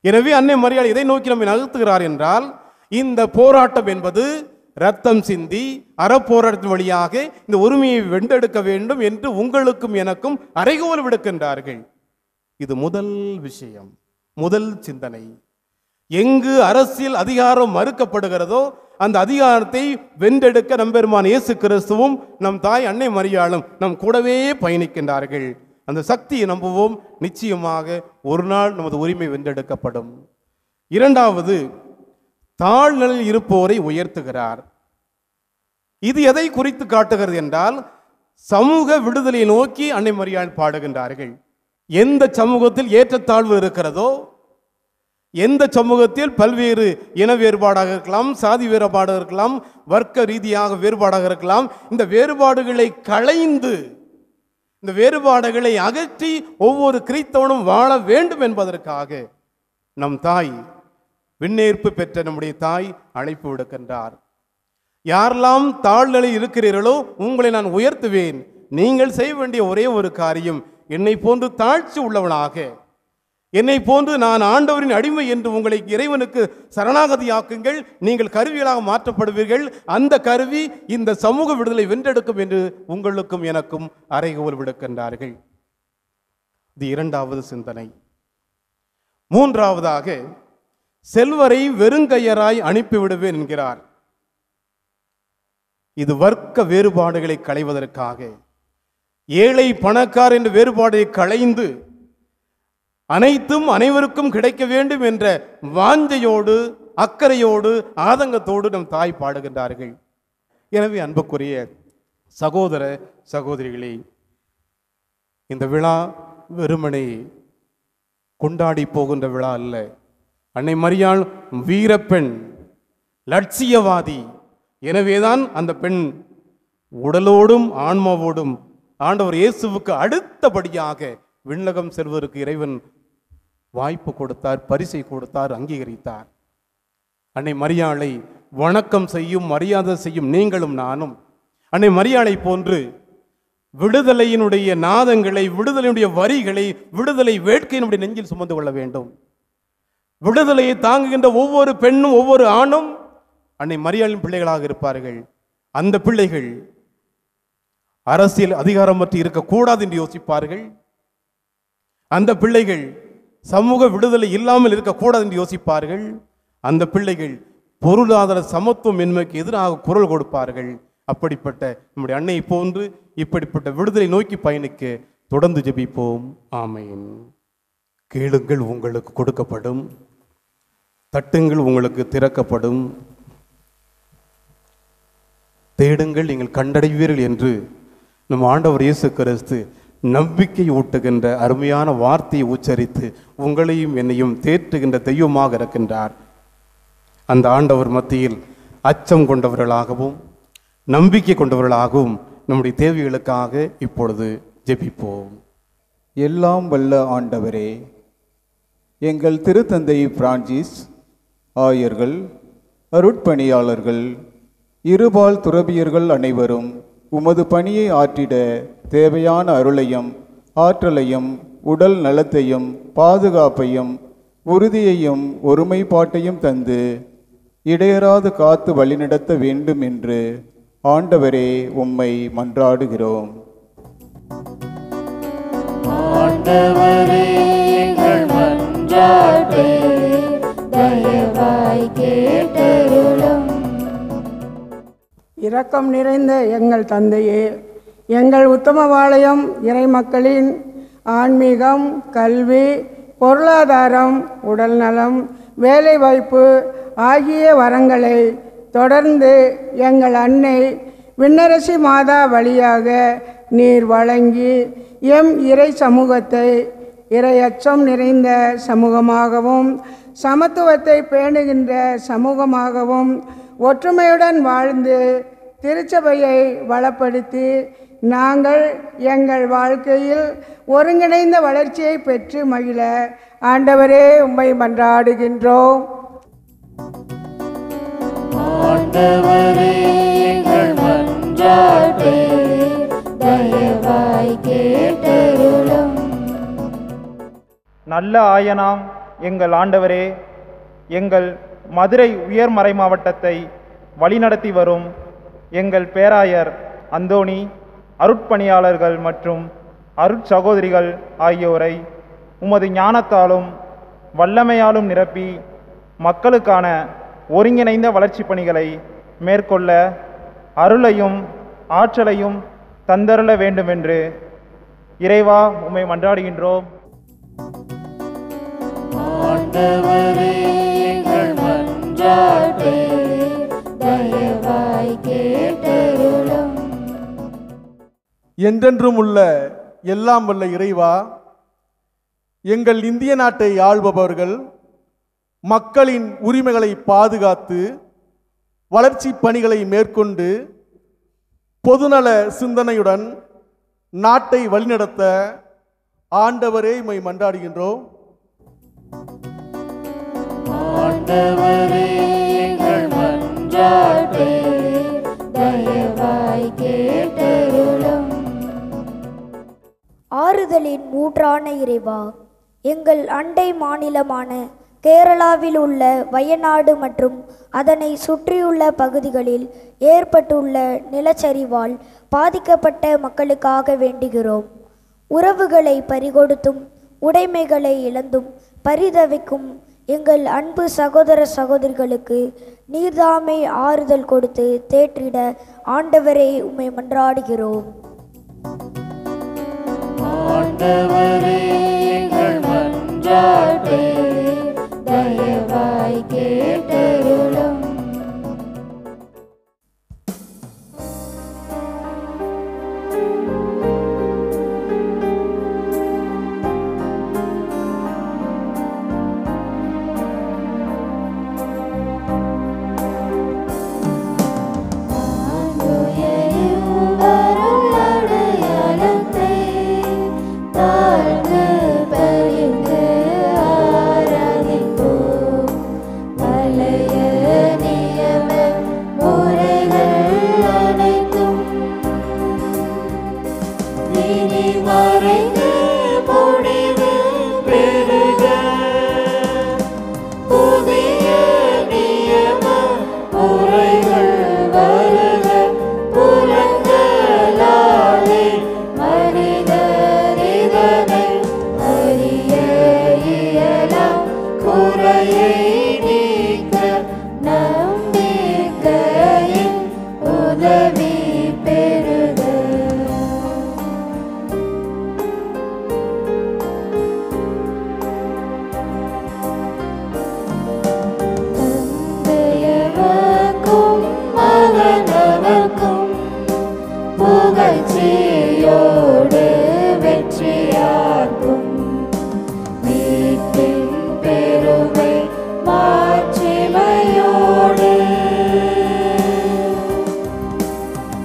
எனவே அன்னை மரியாள் இதை நோக்கி நம்மை நகர்த்துகிறார் என்றால், இந்த போராட்டம் என்பது ரத்தம் சிந்தி அறப்போராட்டத்தின் வழியாக இந்த உரிமையை வென்றெடுக்க வேண்டும் என்று உங்களுக்கும் எனக்கும் அறைகோல் விடுக்கின்றார்கள். இது முதல் விஷயம், முதல் சிந்தனை. எங்கு அரசியல் அதிகாரம் மறுக்கப்படுகிறதோ அந்த அதிகாரத்தை வென்றெடுக்க நம்பெருமான் இயேசு கிறிஸ்துவும் நம் தாய் அன்னை மரியாளும் நம் கூடவே பயணிக்கின்றார்கள். அந்த சக்தியை நம்புவோம், நிச்சயமாக ஒரு நாள் நமது உரிமை வென்றெடுக்கப்படும். இரண்டாவது, தாழ்நிலையில் இருப்போரை உயர்த்துகிறார். இது எதை குறித்து காட்டுகிறது என்றால், சமூக விடுதலையை நோக்கி அன்னை மரியாள் பாடுகின்றார்கள். எந்த சமூகத்தில் ஏற்றத்தாழ்வு இருக்கிறதோ, எந்த சமூகத்தில் பல்வேறு இன வேறுபாடாக இருக்கலாம், சாதி வேறுபாடாக இருக்கலாம், வர்க்க ரீதியாக வேறுபாடாக இருக்கலாம், இந்த வேறுபாடுகளை களைந்து இந்த வேறுபாடுகளை அகற்றி ஒவ்வொரு கிறிஸ்தவனும் வாழ வேண்டும் என்பதற்காக நம் தாய், விண்ணேற்பு பெற்ற நம்முடைய தாய் அழைப்பு விடுக்கின்றார். யாரெல்லாம் தாழ்நிலை இருக்கிறீர்களோ உங்களை நான் உயர்த்துவேன். நீங்கள் செய்ய வேண்டிய ஒரே ஒரு காரியம், என்னை போன்று தாழ்ச்சி உள்ளவனாக, என்னை போன்று நான் ஆண்டவரின் அடிமை என்று உங்களை இறைவனுக்கு சரணாகதியாக்குங்கள். நீங்கள் கருவிகளாக மாற்றப்படுவீர்கள். அந்த கருவி இந்த சமூக விடுதலை வென்றெடுக்கும் என்று உங்களுக்கும் எனக்கும் அறைகோல் விடுக்கின்றார்கள். இது இரண்டாவது சிந்தனை. மூன்றாவதாக, செல்வரை வெறுங்கையராய் அனுப்பிவிடுவேன் என்கிறார். இது வர்க்க வேறுபாடுகளை களைவதற்காக, ஏழை பணக்கார் என்ற வேறுபாடை களைந்து அனைத்தும் அனைவருக்கும் கிடைக்க வேண்டும் என்ற வாஞ்சையோடு, அக்கறையோடு, ஆதங்கத்தோடு நம் தாய் பாடுகின்றார்கள். எனவே அன்புக்குரிய சகோதர சகோதரிகளே, இந்த விழா வெறுமனே கொண்டாடி போகின்ற விழா அல்ல. அன்னை மரியாள் வீரப்பெண், லட்சியவாதி. எனவேதான் அந்த பெண் உடலோடும் ஆன்மாவோடும் ஆண்டவர் இயேசுவுக்கு அடுத்தபடியாக விண்ணகம் செல்வதற்கு இறைவன் வாய்ப்பு கொடுத்தார், பரிசை கொடுத்தார், அங்கீகரித்தார். அன்னை மரியாளை வணக்கம் செய்யும், மரியாதை செய்யும் நீங்களும் நானும் அன்னை மரியாளை போன்று விடுதலையினுடைய நாதங்களை, விடுதலையினுடைய வரிகளை, விடுதலை வேட்கையினுடைய நெஞ்சில் சுமந்து கொள்ள வேண்டும். விடுதலையை தாங்குகின்ற ஒவ்வொரு பெண்ணும் ஒவ்வொரு ஆணும் அன்னை மரியாளின் பிள்ளைகளாக இருப்பார்கள். அந்த பிள்ளைகள் அரசியல் அதிகாரமற்று இருக்கக்கூடாது என்று யோசிப்பார்கள். அந்த பிள்ளைகள் சமூக விடுதலை இல்லாமல் இருக்கக்கூடாது என்று யோசிப்பார்கள். அந்த பிள்ளைகள் பொருளாதார சமத்துவமின்மைக்கு எதிராக குரல் கொடுப்பார்கள். அப்படிப்பட்ட நம்முடைய அன்னையை போன்று இப்படிப்பட்ட விடுதலை நோக்கி பயணிக்க தொடர்ந்து ஜெபிப்போம். ஆமென். கேளுங்கள், உங்களுக்கு கொடுக்கப்படும். தட்டுங்கள், உங்களுக்கு திறக்கப்படும். தேடுங்கள், நீங்கள் கண்டடைவீர்கள் என்று நம் ஆண்டவர் இயேசு கிறிஸ்து நம்பிக்கை ஊட்டுகின்ற அருமையான வார்த்தையை உச்சரித்து உங்களையும் என்னையும் தேற்றுகின்ற தெய்வமாக இருக்கின்றார். அந்த ஆண்டவர் மத்தியில் அச்சம் கொண்டவர்களாகவும் நம்பிக்கை கொண்டவர்களாகவும் நம்முடைய தேவைகளுக்காக இப்பொழுது ஜெபிப்போம். எல்லாம் வல்ல ஆண்டவரே, எங்கள் திருத்தந்தை பிரான்சிஸ், ஆயர்கள், அருட்பணியாளர்கள், இருபால் துறவியர்கள் அனைவரும் உமது பணியை ஆற்றிட தேவையான அருளையும் ஆற்றலையும் உடல் நலத்தையும் பாதுகாப்பையும் உறுதியையும் ஒருமைப்பாட்டையும் தந்து இடையராது காத்து வழிநடத்த வேண்டும் என்று ஆண்டவரே உம்மை மன்றாடுகிறோம். ஆண்டவரே, எங்கள் மன்றாட்டை தயவாய் கேட்டருளும். இரக்கம் நிறைந்த எங்கள் தந்தையே, எங்கள் உத்தமபாளையம் இறை மக்களின் ஆன்மீகம், கல்வி, பொருளாதாரம், உடல்நலம், வேலைவாய்ப்பு ஆகிய வரங்களை தொடர்ந்து எங்கள் அன்னை விண்ணரசி மாதா வழியாக நீர் வழங்கி எம் இறை சமூகத்தை இறையச்சம் நிறைந்த சமூகமாகவும் சமத்துவத்தை பேணுகின்ற சமூகமாகவும் ஒற்றுமையுடன் வாழ்ந்து திருச்சபையை வளப்படுத்தி நாங்கள் எங்கள் வாழ்க்கையில் ஒருங்கிணைந்த வளர்ச்சியை பெற்று மகிழ ஆண்டவரே உம்மை மன்றாடுகின்றோம். ஆண்டவரே, எங்கள் மன்றாட்டை தயவாய் கேட்டருளும். நல்ல ஆயனாம் எங்கள் ஆண்டவரே, எங்கள் மதுரை உயர்மறை மாவட்டத்தை வழிநடத்தி வரும் எங்கள் பேராயர் அந்தோணி, அருட்பணியாளர்கள் மற்றும் அருட்சகோதரிகள் ஆகியோரை உமது ஞானத்தாலும் வல்லமையாலும் நிரப்பி மக்களுக்கான ஒருங்கிணைந்த வளர்ச்சி பணிகளை மேற்கொள்ள அருளையும் ஆற்றலையும் தந்தருள வேண்டுமென்று இறைவா உம்மை மன்றாடுகின்றோம். ஆண்டவரே, எங்கள் மன்றாட்டை தயவாய் கேட்டருளும். என்றென்றும் உள்ள எல்லாம் வல்ல இறைவா, எங்கள் இந்திய நாட்டை ஆள்பவர்கள் மக்களின் உரிமைகளை பாதுகாத்து வளர்ச்சி பணிகளை மேற்கொண்டு பொதுநல சிந்தனையுடன் நாட்டை வழிநடத்த ஆண்டவரே உம்மை மன்றாடுகின்றோம். ஆண்டவரே, எங்கள் மன்றாட்டை தயவாய் கேட்டருளும். ஆறுதலின் ஊற்றான இறைவா, எங்கள் அண்டை மாநிலமான கேரளாவில் உள்ள வயநாடு மற்றும் அதனை சுற்றியுள்ள பகுதிகளில் ஏற்பட்டுள்ள நிலச்சரிவால் பாதிக்கப்பட்ட மக்களுக்காக வேண்டுகிறோம். உறவுகளை பறிகொடுத்தும் உடைமைகளை இழந்தும் பரிதவிக்கும் எங்கள் அன்பு சகோதர சகோதரிகளுக்கு நீர்தாமை ஆறுதல் கொடுத்து தேற்றிட ஆண்டவரே உம்மை மன்றாடுகிறோம். ஆண்டவரே, எங்கள் மன்றாட்டை தயவாய் கேட்டருளும். உரைகள் வருக புலங்களாலே கவலையை நீக்க நம்பிக்கையின் உதவி பெறுக. தந்தையவர்க்கும் மகனவர்க்கும் புகழ்ச்சியோடு வெற்றியார்க்கும் மீட்பின் பெருமை மாட்சிமையோடு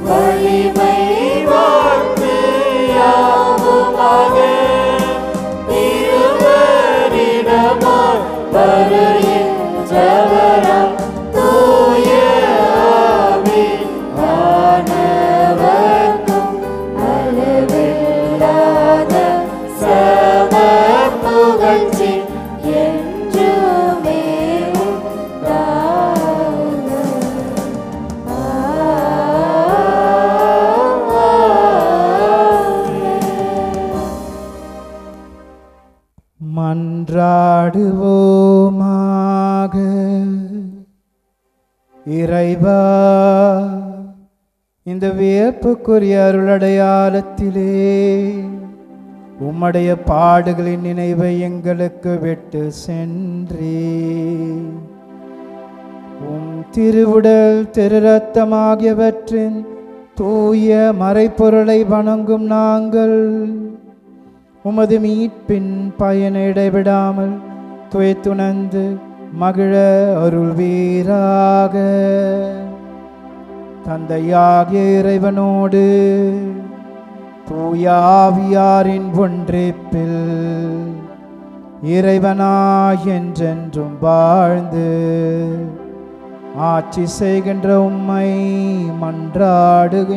வலிமை வாழ்த்து யாவுமாக இருவரிடமாய் வருகின்றவராம் தூய ஆவி ஆனவர்க்கும் அளவில்லாத சம புகழ்ச்சி என்றுமே உண்டாக. மன்றாடுவோமாக. இறைவா, இந்த வியப்புக்குரிய அருளடையாளத்திலே உம்முடைய பாடுகளின் நினைவை எங்களுக்கு விட்டு சென்றே. உம் திருவுடல் திரு ரத்தமாகியவற்றின் தூய மறைப்பொருளை வணங்கும் நாங்கள் உமது மீட்பின் பயனை இடைவிடாமல் துயத்துணர்ந்து மகிழ அருள்வீராக. தந்தையாகிய இறைவனோடு தூய ஆவியாரின் ஒன்றிப்பில் இறைவனாய் என்றென்றும் வாழ்ந்து ஆட்சி செய்கின்ற உம்மை மன்றாடுகின்றோம்.